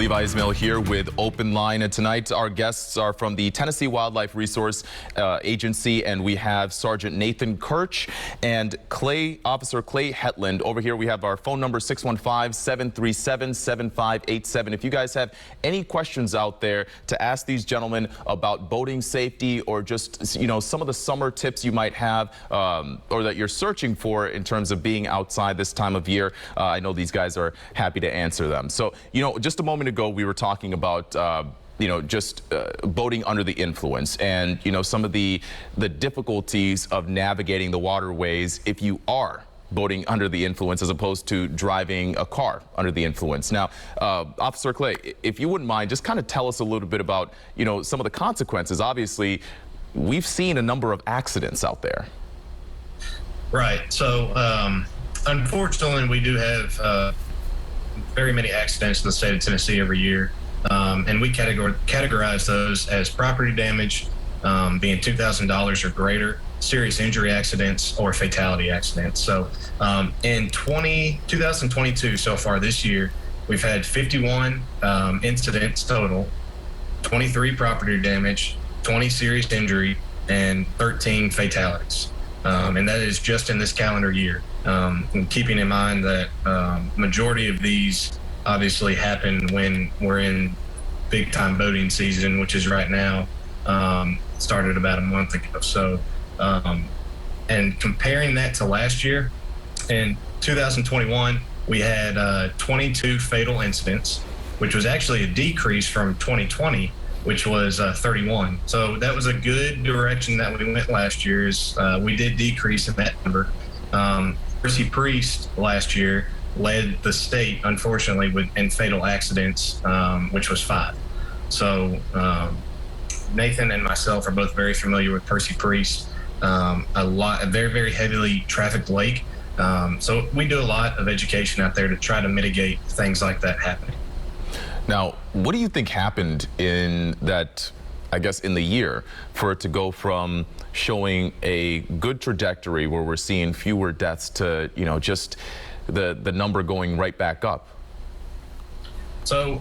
Levil Ismail here with OpenLine, and tonight our guests are from the Tennessee Wildlife Resource Agency, and we have Sergeant Nathan Karch and Officer Clay Hetland. Over here we have our phone number 615-737-7587. If you guys have any questions out there to ask these gentlemen about boating safety or just, you know, some of the summer tips you might have or that you're searching for in terms of being outside this time of year, I know these guys are happy to answer them. So, you know, just a moment ago we were talking about you know, just boating under the influence and, you know, some of the difficulties of navigating the waterways if you are boating under the influence as opposed to driving a car under the influence. Now, Officer Clay, if you wouldn't mind, just kind of tell us a little bit about, you know, some of the consequences. Obviously, we've seen a number of accidents out there. Right. So, unfortunately, we do have very many accidents in the state of Tennessee every year. And we categorize those as property damage, being $2,000 or greater, serious injury accidents, or fatality accidents. So in 2022, so far this year, we've had 51 incidents total, 23 property damage, 20 serious injury, and 13 fatalities. And that is just in this calendar year. And keeping in mind that majority of these obviously happen when we're in big time boating season, which is right now, started about a month ago. So, and comparing that to last year, in 2021, we had 22 fatal incidents, which was actually a decrease from 2020, which was 31. So that was a good direction that we went last year. Is we did decrease in that number. Percy Priest last year led the state, unfortunately, in fatal accidents, which was 5. So Nathan and myself are both very familiar with Percy Priest, a very, very heavily trafficked lake. So we do a lot of education out there to try to mitigate things like that happening. Now, what do you think happened in that, I guess, in the year for it to go from showing a good trajectory where we're seeing fewer deaths to, you know, just the number going right back up? So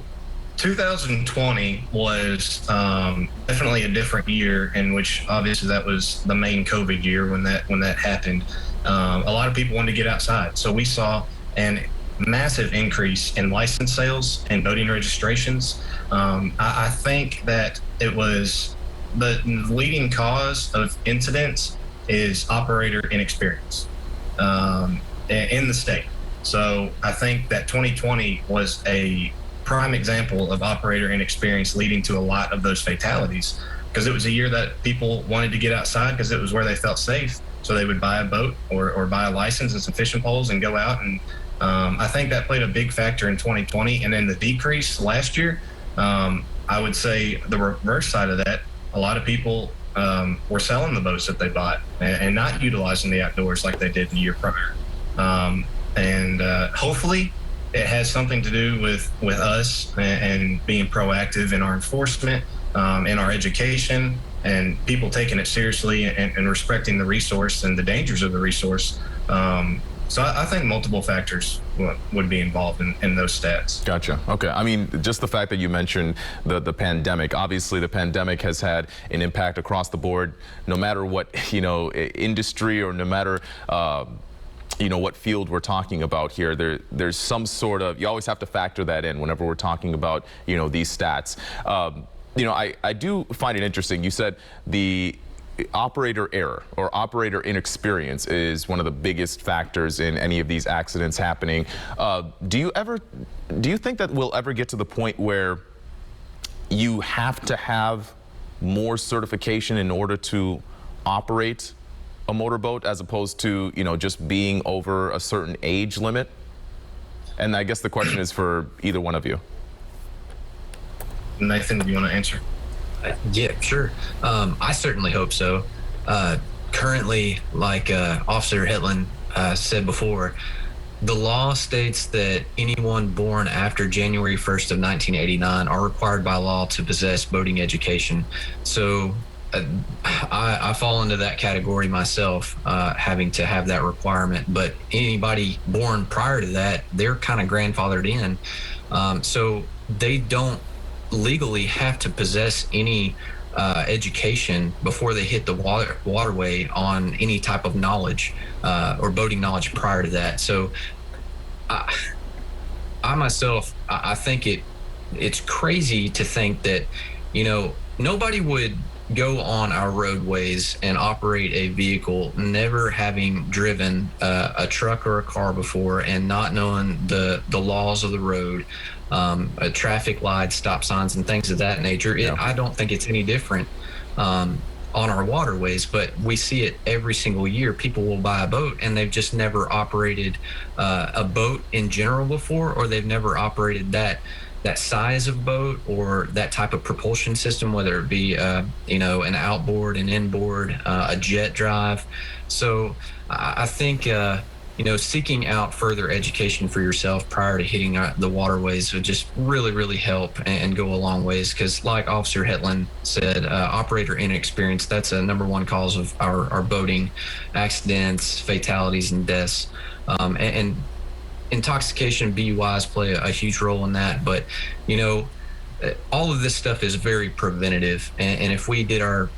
2020 was definitely a different year, in which obviously that was the main COVID year when that happened. A lot of people wanted to get outside, so we saw an massive increase in license sales and boating registrations. I think that it was the leading cause of incidents is operator inexperience in the state. So I think that 2020 was a prime example of operator inexperience leading to a lot of those fatalities, because it was a year that people wanted to get outside because it was where they felt safe. So they would buy a boat or buy a license and some fishing poles and go out. And I think that played a big factor in 2020. And then the decrease last year, I would say the reverse side of that, a lot of people were selling the boats that they bought and not utilizing the outdoors like they did the year prior. And hopefully it has something to do with us and being proactive in our enforcement, in our education, and people taking it seriously and respecting the resource and the dangers of the resource. So I think multiple factors would be involved in those stats. Gotcha. Okay. I mean, just the fact that you mentioned the pandemic, obviously the pandemic has had an impact across the board, no matter what, you know, industry or no matter, you know, what field we're talking about here. There's some sort of, you always have to factor that in whenever we're talking about, you know, these stats. You know, I do find it interesting. You said the operator error or operator inexperience is one of the biggest factors in any of these accidents happening. Do you think that we'll ever get to the point where you have to have more certification in order to operate a motorboat as opposed to, you know, just being over a certain age limit? And I guess the question is for either one of you. Nathan, do you want to answer? Yeah, sure. I certainly hope so. Currently, like Officer Hetland said before, the law states that anyone born after January 1st of 1989 are required by law to possess boating education. So I fall into that category myself, having to have that requirement. But anybody born prior to that, they're kind of grandfathered in, so they don't legally have to possess any education before they hit the waterway on any type of knowledge or boating knowledge prior to that. So I myself, I think it's crazy to think that, you know, nobody would go on our roadways and operate a vehicle never having driven a truck or a car before and not knowing the laws of the road, traffic lights, stop signs, and things of that nature. I don't think it's any different on our waterways, but we see it every single year. People will buy a boat and they've just never operated a boat in general before, or they've never operated that size of boat or that type of propulsion system, whether it be you know, an outboard, an inboard, a jet drive. So I think you know, seeking out further education for yourself prior to hitting the waterways would just really help and go a long ways, because like Officer Hetland said, operator inexperience, that's a #1 cause of our boating accidents, fatalities, and deaths. And intoxication, BUIs play a huge role in that. But, you know, all of this stuff is very preventative. And if we did our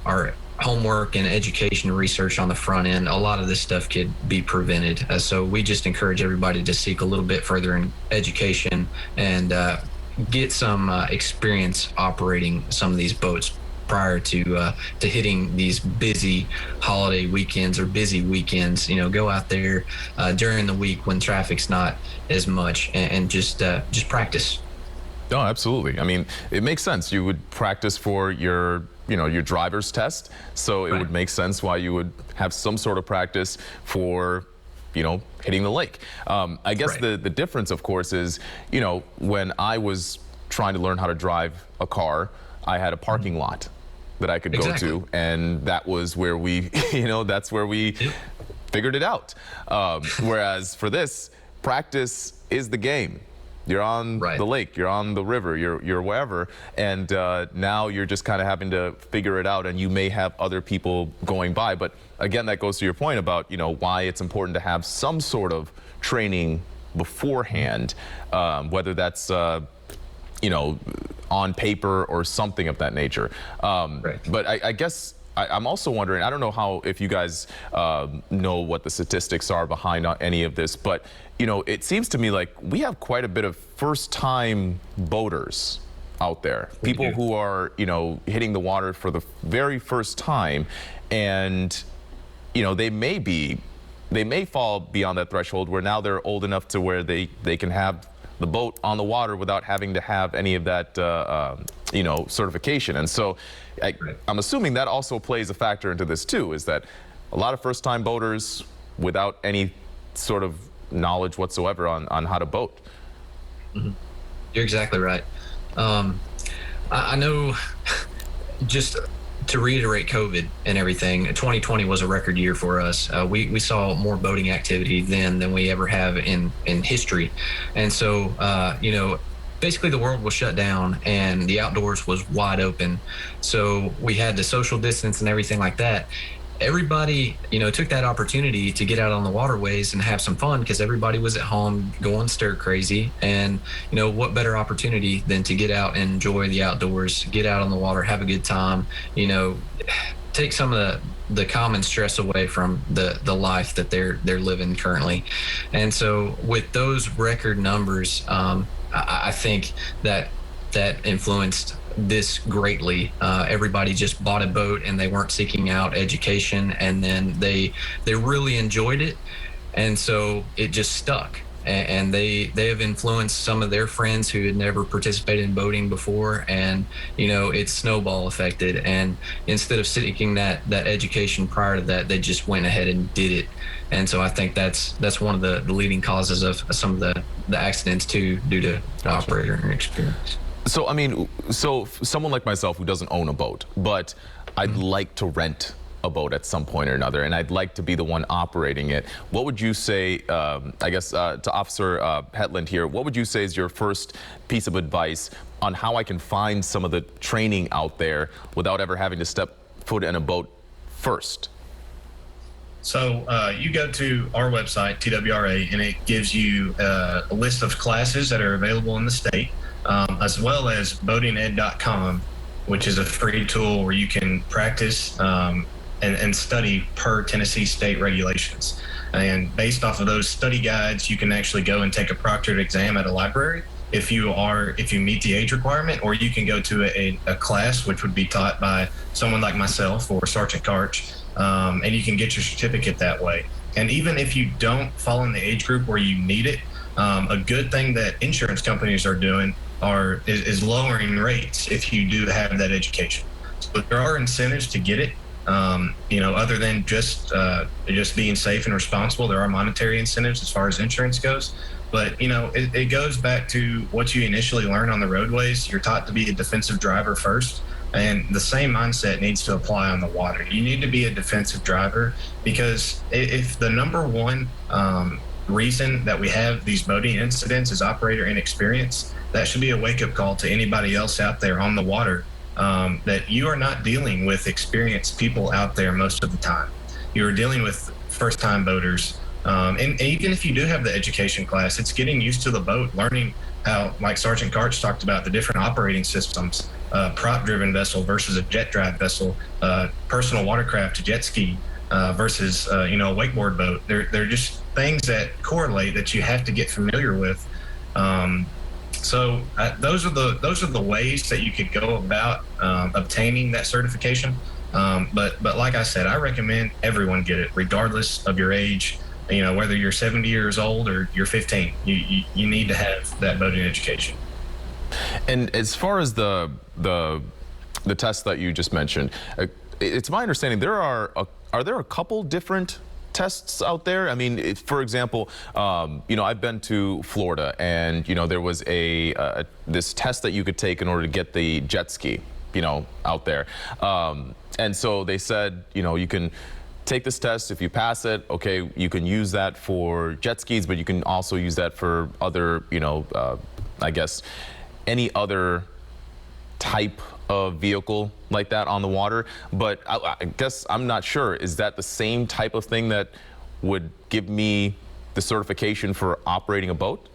homework and education and research on the front end, a lot of this stuff could be prevented. So we just encourage everybody to seek a little bit further in education and get some experience operating some of these boats prior to hitting these busy holiday weekends or busy weekends. You know, go out there during the week when traffic's not as much, and just practice. No, absolutely. I mean, it makes sense. You would practice for your, you know, your driver's test. So it would make sense why you would have some sort of practice for, you know, hitting the lake. I guess the difference, of course, is, you know, when I was trying to learn how to drive a car, I had a parking lot that I could go to, and that was where we, you know, that's where we figured it out. Whereas for this, practice is the game. You're on the lake, you're on the river, you're wherever, and now you're just kind of having to figure it out, and you may have other people going by. But again, that goes to your point about, you know, why it's important to have some sort of training beforehand, whether that's you know, on paper or something of that nature. But I guess I'm also wondering, I don't know how, if you guys know what the statistics are behind any of this, but, you know, it seems to me like we have quite a bit of first-time boaters out there. People who are, you know, hitting the water for the very first time, and, you know, they may fall beyond that threshold where now they're old enough to where they can have the boat on the water without having to have any of that, you know, certification. And so I'm assuming that also plays a factor into this too, is that a lot of first-time boaters without any sort of knowledge whatsoever on how to boat. You're exactly right. I know, just to reiterate COVID and everything, 2020 was a record year for us. We saw more boating activity then than we ever have in history. And so, you know, basically the world was shut down and the outdoors was wide open. So we had to social distance and everything like that. Everybody, you know, took that opportunity to get out on the waterways and have some fun, because everybody was at home going stir crazy. And, you know, what better opportunity than to get out and enjoy the outdoors, get out on the water, have a good time, you know, take some of the common stress away from the life that they're living currently. And so with those record numbers, I think that influenced this greatly. Everybody just bought a boat and they weren't seeking out education, and then they really enjoyed it, and so it just stuck. And they have influenced some of their friends who had never participated in boating before, and, you know, it's snowball affected. And instead of seeking that education prior to that, they just went ahead and did it. And so I think that's one of the leading causes of some of the accidents too, due to operator inexperience. So, I mean, so someone like myself who doesn't own a boat, but I'd like to rent a boat at some point or another, and I'd like to be the one operating it. What would you say, I guess, to Officer Hetland here, what would you say is your first piece of advice on how I can find some of the training out there without ever having to step put in a boat first? So you go to our website, TWRA, and it gives you a list of classes that are available in the state, as well as boatinged.com, which is a free tool where you can practice and study per Tennessee state regulations. And based off of those study guides, you can actually go and take a proctored exam at a library if you meet the age requirement, or you can go to a class which would be taught by someone like myself or Sergeant Karch, and you can get your certificate that way. And even if you don't fall in the age group where you need it, a good thing that insurance companies are doing is lowering rates if you do have that education. So there are incentives to get it. Other than just being safe and responsible, there are monetary incentives as far as insurance goes. But, it goes back to what you initially learn on the roadways. You're taught to be a defensive driver first, and the same mindset needs to apply on the water. You need to be a defensive driver, because if the number one reason that we have these boating incidents is operator inexperience, that should be a wake-up call to anybody else out there on the water, that you are not dealing with experienced people out there most of the time. You are dealing with first-time boaters. And even if you do have the education class, it's getting used to the boat, learning how, like Sergeant Karch talked about, the different operating systems, prop-driven vessel versus a jet-drive vessel, personal watercraft to jet ski versus, a wakeboard boat. They're just things that correlate that you have to get familiar with. So those are the ways that you could go about obtaining that certification. But like I said, I recommend everyone get it, regardless of your age. Whether you're 70 years old or you're 15, you need to have that boating education. And as far as the test that you just mentioned, it's my understanding are there a couple different tests out there? I mean, for example, I've been to Florida, and there was this test that you could take in order to get the jet ski, out there, and so they said, you can take this test. If you pass it, okay, you can use that for jet skis, but you can also use that for other, I guess, any other type of vehicle like that on the water. But I guess I'm not sure. Is that the same type of thing that would give me the certification for operating a boat?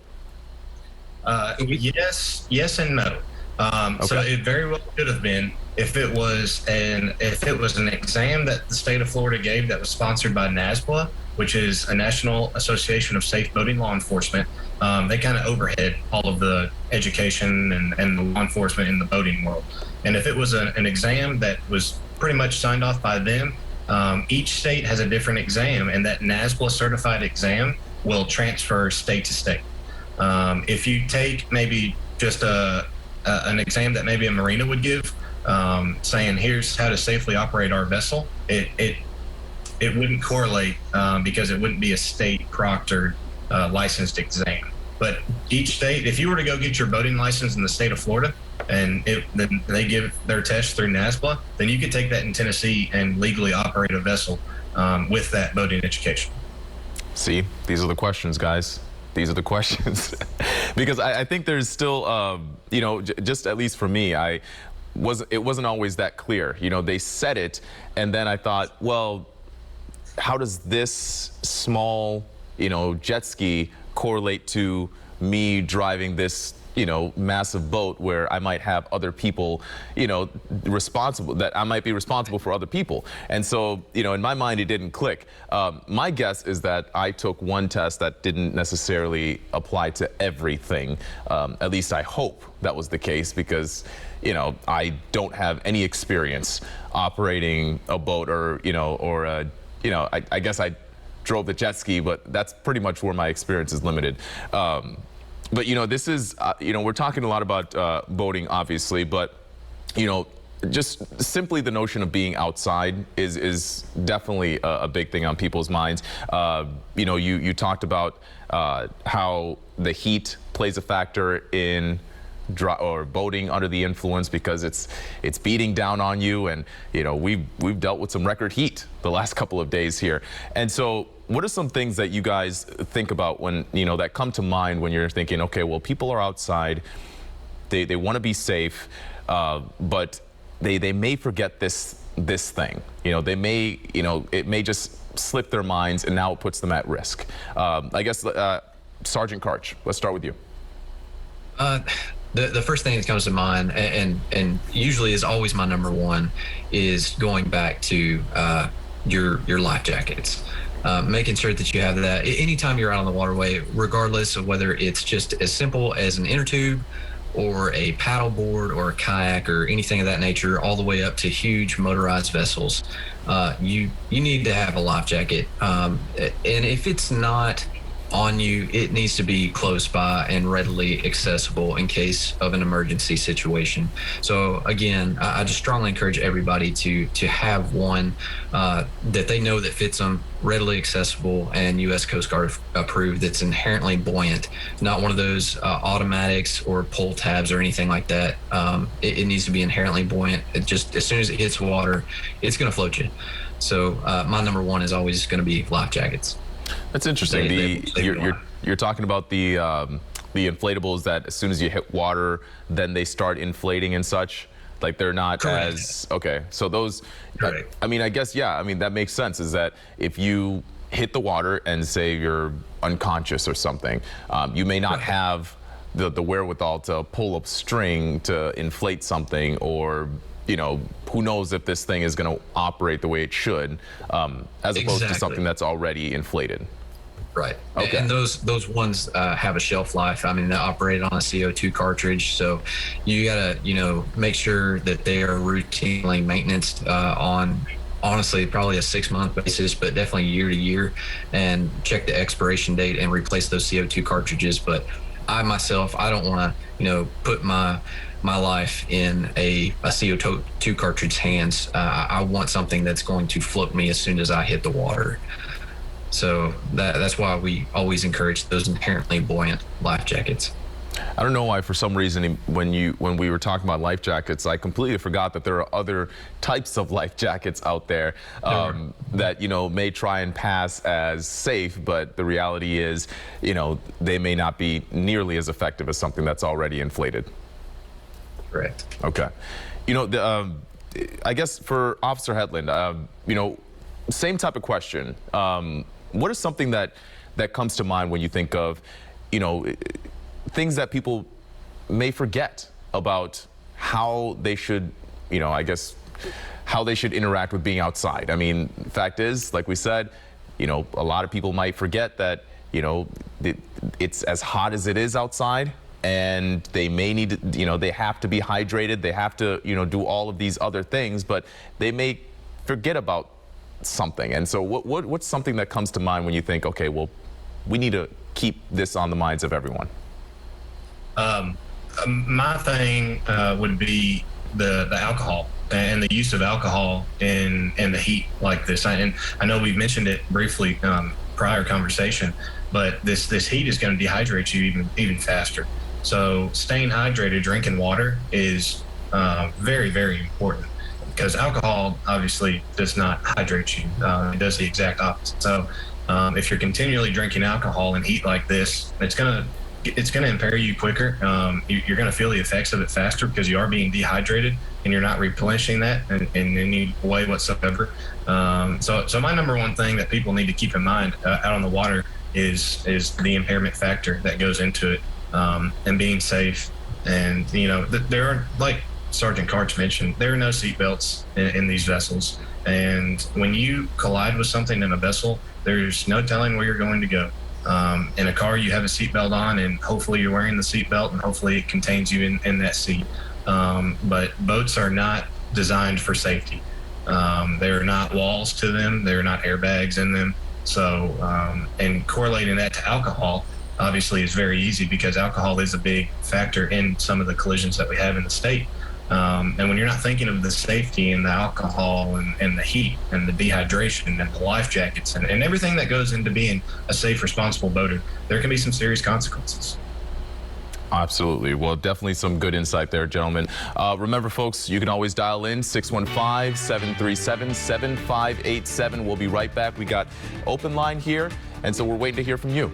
Yes and no. Okay. So it very well could have been if it was an exam that the state of Florida gave that was sponsored by NASBLA, which is a National Association of Safe Boating Law Enforcement. They kind of overhead all of the education and the law enforcement in the boating world. And if it was an exam that was pretty much signed off by them, each state has a different exam, and that NASBLA certified exam will transfer state to state. If you take maybe just an exam that maybe a marina would give, saying here's how to safely operate our vessel, it wouldn't correlate because it wouldn't be a state proctored licensed exam. But each state, if you were to go get your boating license in the state of Florida, and then they give their test through NASBLA, then you could take that in Tennessee and legally operate a vessel with that boating education. See, these are the questions, guys. These are the questions. Because I think there's still, just at least for me, it wasn't always that clear. They said it, and then I thought, well, how does this small, jet ski correlate to me driving this, massive boat where I might have other people, responsible, that I might be responsible for other people. And so, in my mind, it didn't click. My guess is that I took one test that didn't necessarily apply to everything. At least I hope that was the case, because, I don't have any experience operating a boat or, I guess I drove the jet ski, but that's pretty much where my experience is limited. But, this is, we're talking a lot about boating, obviously, but, just simply the notion of being outside is definitely a big thing on people's minds. You talked about how the heat plays a factor in boating under the influence, because it's beating down on you, and we've dealt with some record heat the last couple of days here. And so what are some things that you guys think about when that come to mind when you're thinking, okay, well, people are outside, they want to be safe, but they may forget this this thing. You know, they may, you know, it may just slip their minds, and now it puts them at risk. I guess, Sergeant Karch, let's start with you. The first thing that comes to mind, and usually is always my number one, is going back to your life jackets. Making sure that you have that anytime you're out on the waterway, regardless of whether it's just as simple as an inner tube or a paddle board or a kayak or anything of that nature, all the way up to huge motorized vessels. You need to have a life jacket. And if it's not on you, it needs to be close by and readily accessible in case of an emergency situation. So again, I just strongly encourage everybody to have one that they know that fits them, readily accessible, and U.S. Coast Guard approved, that's inherently buoyant, not one of those automatics or pull tabs or anything like that. It needs to be inherently buoyant. It just, as soon as it hits water, it's going to float you. So my number one is always going to be life jackets. That's interesting. You're talking about the inflatables that as soon as you hit water, then they start inflating and such. Like they're not Correct. as okay. So those, Correct. I mean, I guess, yeah. I mean, that makes sense. Is that if you hit the water and say you're unconscious or something, you may not have the wherewithal to pull up string to inflate something, or you know, who knows if this thing is going to operate the way it should, as opposed to something that's already inflated. Right. Okay. And those ones have a shelf life. I mean, they operate on a CO2 cartridge, so you gotta, you know, make sure that they are routinely maintained on, honestly, probably a 6-month basis, but definitely year to year, and check the expiration date and replace those CO2 cartridges. But I myself, I don't want to, you know, put my life in a CO2 cartridge hands. I want something that's going to float me as soon as I hit the water. So that's why we always encourage those inherently buoyant life jackets. I don't know why, for some reason, when we were talking about life jackets, I completely forgot that there are other types of life jackets out there that, you know, may try and pass as safe, but the reality is, you know, they may not be nearly as effective as something that's already inflated. Correct. Okay. You know, I guess for Officer Hetland, you know, same type of question. What is something that comes to mind when you think of, you know, things that people may forget about how they should, you know, I guess, how they should interact with being outside? I mean, the fact is, like we said, you know, a lot of people might forget that, you know, it's as hot as it is outside, and they may need to, you know, they have to be hydrated, they have to, you know, do all of these other things, but they may forget about something. And so what's something that comes to mind when you think, okay, well, we need to keep this on the minds of everyone? My thing would be the alcohol and the use of alcohol in the heat like this. And I know we've mentioned it briefly prior conversation, but this heat is going to dehydrate you even faster. So staying hydrated, drinking water is very, very important, because alcohol obviously does not hydrate you. It does the exact opposite. So if you're continually drinking alcohol in heat like this, it's gonna impair you quicker. You're gonna feel the effects of it faster, because you are being dehydrated and you're not replenishing that in any way whatsoever. So my number one thing that people need to keep in mind out on the water is the impairment factor that goes into it, and being safe. And you know, there are, like Sergeant Karch mentioned, there are no seatbelts in these vessels. And when you collide with something in a vessel, there's no telling where you're going to go. In a car, you have a seatbelt on, and hopefully you're wearing the seatbelt, and hopefully it contains you in that seat. But boats are not designed for safety. There are not walls to them. There are not airbags in them. So, and correlating that to alcohol, obviously, is very easy, because alcohol is a big factor in some of the collisions that we have in the state. And when you're not thinking of the safety and the alcohol and the heat and the dehydration and the life jackets and everything that goes into being a safe, responsible boater, there can be some serious consequences. Absolutely. Well, definitely some good insight there, gentlemen. Remember, folks, you can always dial in 615-737-7587. We'll be right back. We got OpenLine here, and so we're waiting to hear from you.